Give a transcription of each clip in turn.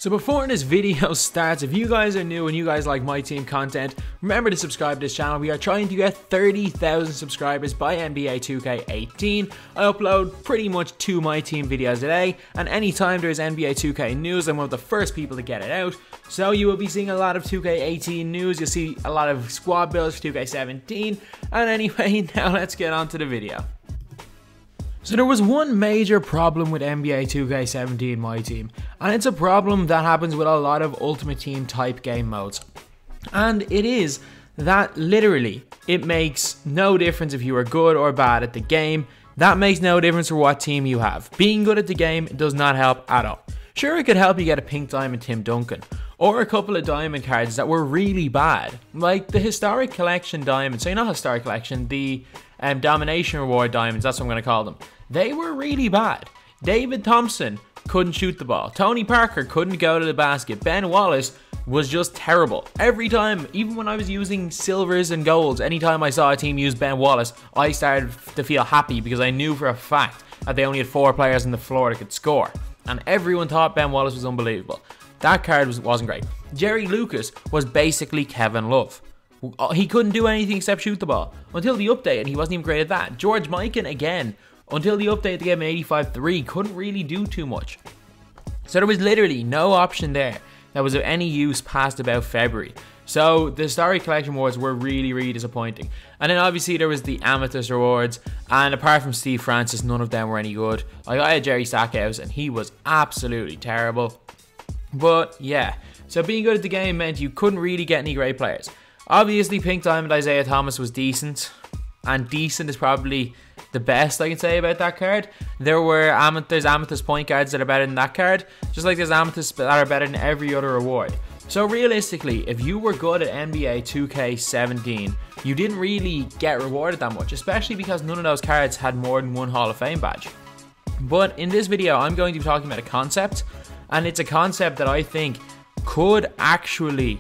So before this video starts, if you guys are new and you guys like my team content, remember to subscribe to this channel. We are trying to get 30,000 subscribers by NBA 2K18. I upload pretty much 2 my team videos a day, and anytime there's NBA 2K news, I'm one of the first people to get it out. So you will be seeing a lot of 2K18 news, you'll see a lot of squad builds for 2K17, and anyway, now let's get on to the video. So there was one major problem with NBA 2K17 My Team, and it's a problem that happens with a lot of Ultimate Team type game modes. And it is that literally, it makes no difference if you are good or bad at the game. That makes no difference for what team you have. Being good at the game does not help at all. Sure, it could help you get a pink diamond Tim Duncan, or a couple of diamond cards that were really bad, like the Historic Collection diamonds. So not Historic Collection, the Domination Reward diamonds, that's what I'm going to call them. They were really bad. David Thompson couldn't shoot the ball. Tony Parker couldn't go to the basket. Ben Wallace was just terrible. Every time, even when I was using silvers and golds, anytime I saw a team use Ben Wallace, I started to feel happy because I knew for a fact that they only had 4 players on the floor that could score. And everyone thought Ben Wallace was unbelievable. That card wasn't great. Jerry Lucas was basically Kevin Love. He couldn't do anything except shoot the ball. Until the update, and he wasn't even great at that. George Mikan, again, until the update, they gave him 85-3, couldn't really do too much. So there was literally no option there that was of any use past about February. So the Historic Collection Awards were really disappointing. And then obviously there was the Amethyst Rewards, and apart from Steve Francis, none of them were any good. Like, I had Jerry Stackhouse, and he was absolutely terrible. But yeah, so being good at the game meant you couldn't really get any great players. Obviously Pink Diamond Isaiah Thomas was decent, and decent is probably the best I can say about that card. There's Amethyst point guards that are better than that card, just like there's Amethysts that are better than every other award. So realistically, if you were good at NBA 2K17, you didn't really get rewarded that much, especially because none of those cards had more than 1 Hall of Fame badge. But in this video, I'm going to be talking about a concept, and it's a concept that I think could actually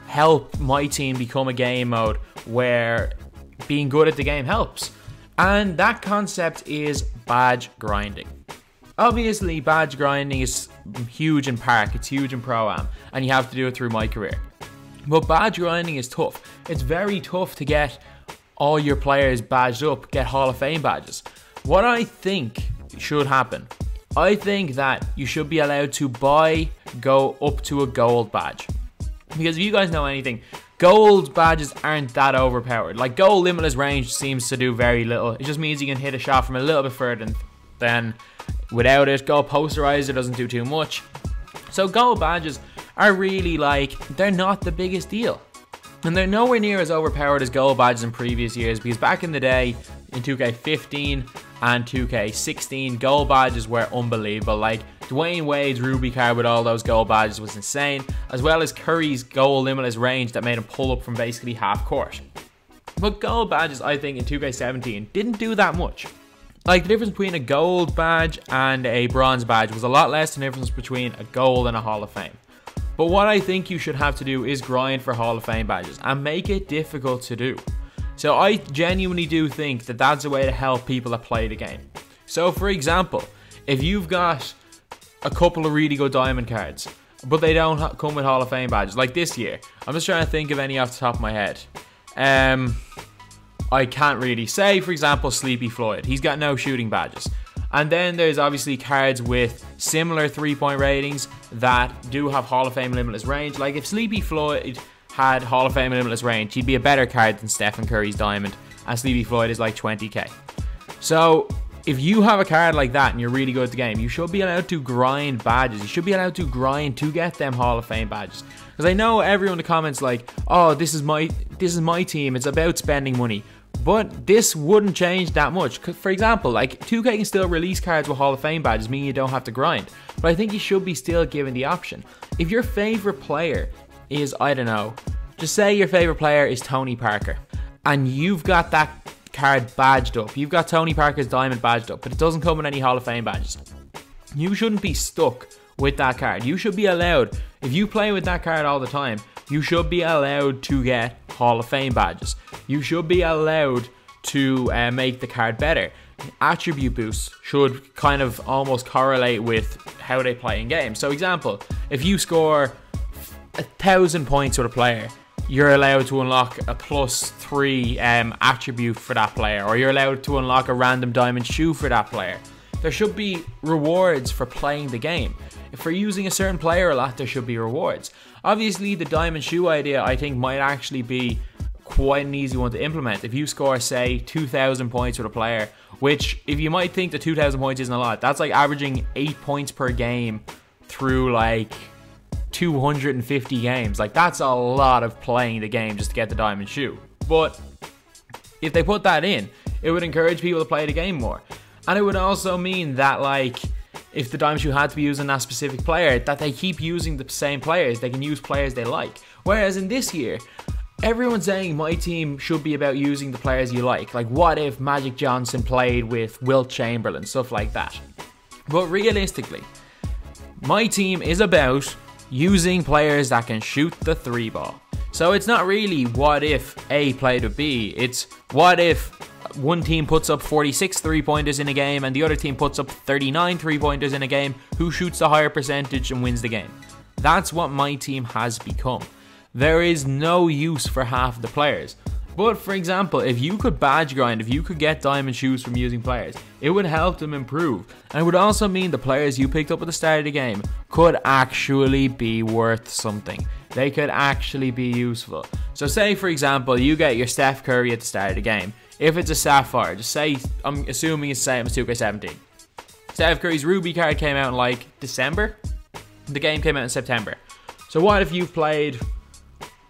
help my team become a game mode where being good at the game helps. And that concept is badge grinding. Obviously, badge grinding is huge in Park, it's huge in Pro-Am, and you have to do it through my career. But badge grinding is tough. It's very tough to get all your players badged up, get Hall of Fame badges. What I think should happen, I think that you should be allowed to go up to a gold badge. Because if you guys know anything, gold badges aren't that overpowered. Like, gold limitless range seems to do very little. It just means you can hit a shot from a little bit further than without it. Gold posterizer doesn't do too much. So gold badges are really, like, they're not the biggest deal. And they're nowhere near as overpowered as gold badges in previous years, because back in the day, in 2K15 and 2K16, gold badges were unbelievable. Like, Dwayne Wade's Ruby card with all those gold badges was insane, as well as Curry's gold limitless range that made him pull up from basically half court. But gold badges, I think, in 2K17 didn't do that much. Like, the difference between a gold badge and a bronze badge was a lot less than the difference between a gold and a Hall of Fame. But what I think you should have to do is grind for Hall of Fame badges and make it difficult to do. So I genuinely do think that that's a way to help people that play the game. So for example, if you've got a couple of really good diamond cards, but they don't come with Hall of Fame badges, like this year, I'm just trying to think of any off the top of my head. I can't really say. For example, Sleepy Floyd, he's got no shooting badges. And then there's obviously cards with similar 3-point ratings that do have Hall of Fame limitless range. Like, if Sleepy Floyd had Hall of Fame limitless range, he'd be a better card than Stephen Curry's diamond, and Sleepy Floyd is like 20k. So if you have a card like that and you're really good at the game, you should be allowed to grind badges. You should be allowed to grind to get them Hall of Fame badges. Because I know everyone in the comments like, oh, this is my team, it's about spending money. But this wouldn't change that much. For example, like, 2K can still release cards with Hall of Fame badges, meaning you don't have to grind. But I think you should be still given the option. If your favorite player is, I don't know, just say your favorite player is Tony Parker, and you've got that card badged up. You've got Tony Parker's diamond badged up, but it doesn't come with any Hall of Fame badges. You shouldn't be stuck with that card. You should be allowed, if you play with that card all the time, you should be allowed to get Hall of Fame badges. You should be allowed to make the card better. attribute boosts should kind of almost correlate with how they play in games. So example, if you score 1,000 points with a player, you're allowed to unlock a +3 attribute for that player, or you're allowed to unlock a random diamond shoe for that player. There should be rewards for playing the game. If you're using a certain player a lot, there should be rewards. Obviously, the diamond shoe idea, I think, might actually be quite an easy one to implement. If you score, say, 2,000 points with a player, which, if you might think that 2,000 points isn't a lot, that's like averaging 8 points per game through like 250 games. Like, that's a lot of playing the game just to get the diamond shoe. But if they put that in, it would encourage people to play the game more. And it would also mean that, like, if the diamond shoe had to be using that specific player, that they keep using the same players. They can use players they like. Whereas in this year, everyone's saying my team should be about using the players you like. Like, what if Magic Johnson played with Wilt Chamberlain, stuff like that. But realistically, my team is about using players that can shoot the 3 ball. So it's not really what if A played with B, it's what if one team puts up 46 3-pointers in a game and the other team puts up 39 3-pointers in a game, who shoots the higher percentage and wins the game. That's what my team has become. There is no use for half the players. But for example, if you could badge grind, if you could get diamond shoes from using players, it would help them improve. And it would also mean the players you picked up at the start of the game could actually be worth something. They could actually be useful. So say for example, you get your Steph Curry at the start of the game. If it's a Sapphire, just say, I'm assuming it's the same as 2K17. Steph Curry's Ruby card came out in like December. The game came out in September. So what if you've played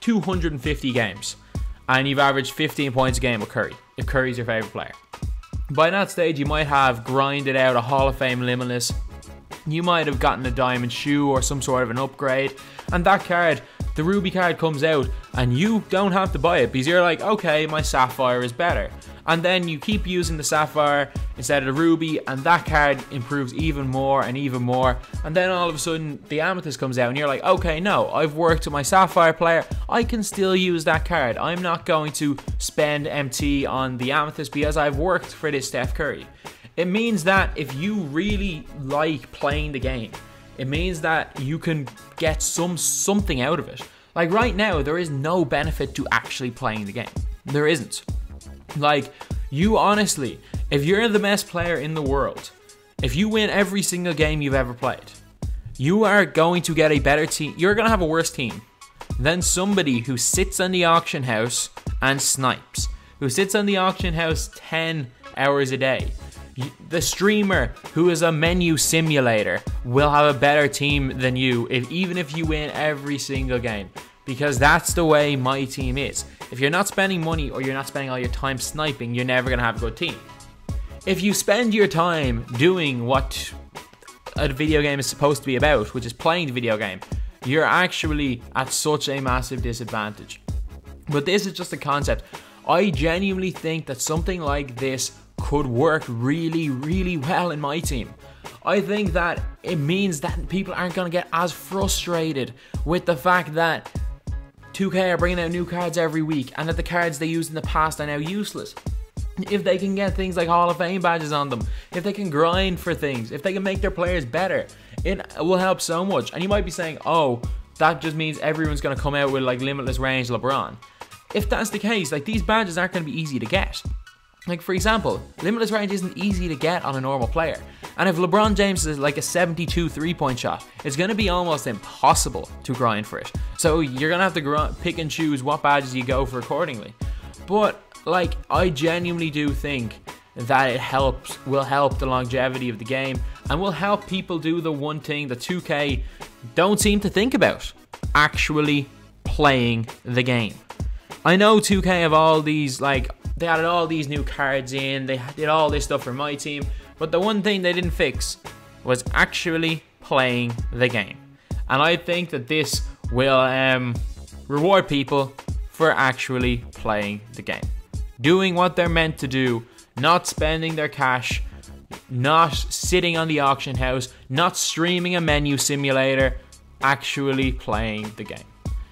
250 games and you've averaged 15 points a game with Curry, if Curry's your favorite player? By that stage, you might have grinded out a Hall of Fame Limitless. You might have gotten a diamond shoe or some sort of an upgrade, and that card, the Ruby card, comes out and you don't have to buy it because you're like, okay, my Sapphire is better. And then you keep using the Sapphire instead of the Ruby, and that card improves even more and even more. And then all of a sudden the Amethyst comes out and you're like, okay, no, I've worked with my Sapphire player, I can still use that card. I'm not going to spend MT on the Amethyst because I've worked for this Steph Curry. It means that if you really like playing the game, it means that you can get something out of it. Like right now, there is no benefit to actually playing the game. There isn't. Like, you honestly, if you're the best player in the world, if you win every single game you've ever played, you are going to get a better team. You're going to have a worse team than somebody who sits on the auction house and snipes, who sits on the auction house 10 hours a day. The streamer who is a menu simulator will have a better team than you, even if you win every single game. Because that's the way my team is. If you're not spending money or you're not spending all your time sniping, you're never going to have a good team. If you spend your time doing what a video game is supposed to be about, which is playing the video game, you're actually at such a massive disadvantage. But this is just a concept. I genuinely think that something like this could work really, really well in my team. I think that it means that people aren't going to get as frustrated with the fact that 2K are bringing out new cards every week and that the cards they used in the past are now useless. If they can get things like Hall of Fame badges on them, if they can grind for things, if they can make their players better, it will help so much. And you might be saying, oh, that just means everyone's going to come out with like limitless range LeBron. If that's the case, like, these badges aren't going to be easy to get. Like, for example, limitless range isn't easy to get on a normal player. And if LeBron James is like a 72 3-point shot, it's going to be almost impossible to grind for it. So you're going to have to pick and choose what badges you go for accordingly. But, like, I genuinely do think that it will help the longevity of the game and will help people do the one thing that 2K don't seem to think about: actually playing the game. I know 2K have all these, like, they added all these new cards in, they did all this stuff for my team, but the one thing they didn't fix was actually playing the game. And I think that this will reward people for actually playing the game, doing what they're meant to do, not spending their cash, not sitting on the auction house, not streaming a menu simulator, actually playing the game.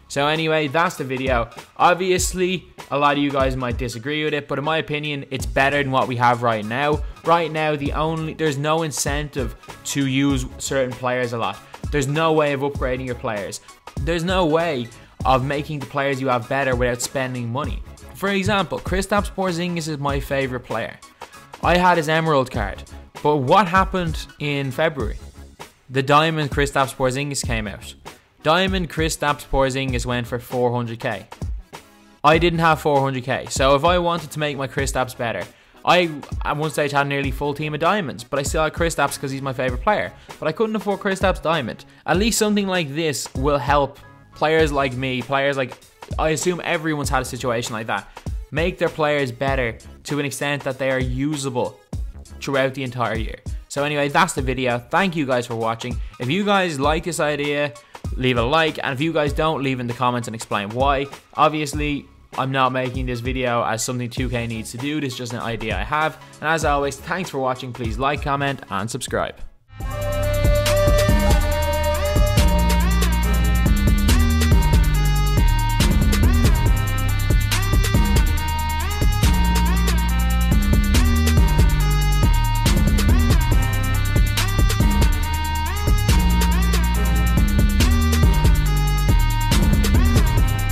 So anyway, that's the video. Obviously, a lot of you guys might disagree with it, but in my opinion, it's better than what we have right now. Right now, there's no incentive to use certain players a lot. There's no way of upgrading your players. There's no way of making the players you have better without spending money. For example, Kristaps Porzingis is my favorite player. I had his Emerald card, but what happened in February? The Diamond Kristaps Porzingis came out. Diamond Kristaps Porzingis went for 400k. I didn't have 400k, so if I wanted to make my Kristaps better, I at one stage had nearly full team of diamonds, but I still had Kristaps because he's my favorite player. But I couldn't afford Kristaps Diamond. At least something like this will help players like me, players like, I assume everyone's had a situation like that, make their players better to an extent that they are usable throughout the entire year. So anyway, that's the video. Thank you guys for watching. If you guys like this idea, leave a like, and if you guys don't, leave in the comments and explain why. Obviously, I'm not making this video as something 2K needs to do. This is just an idea I have. And as always, thanks for watching. Please like, comment, and subscribe.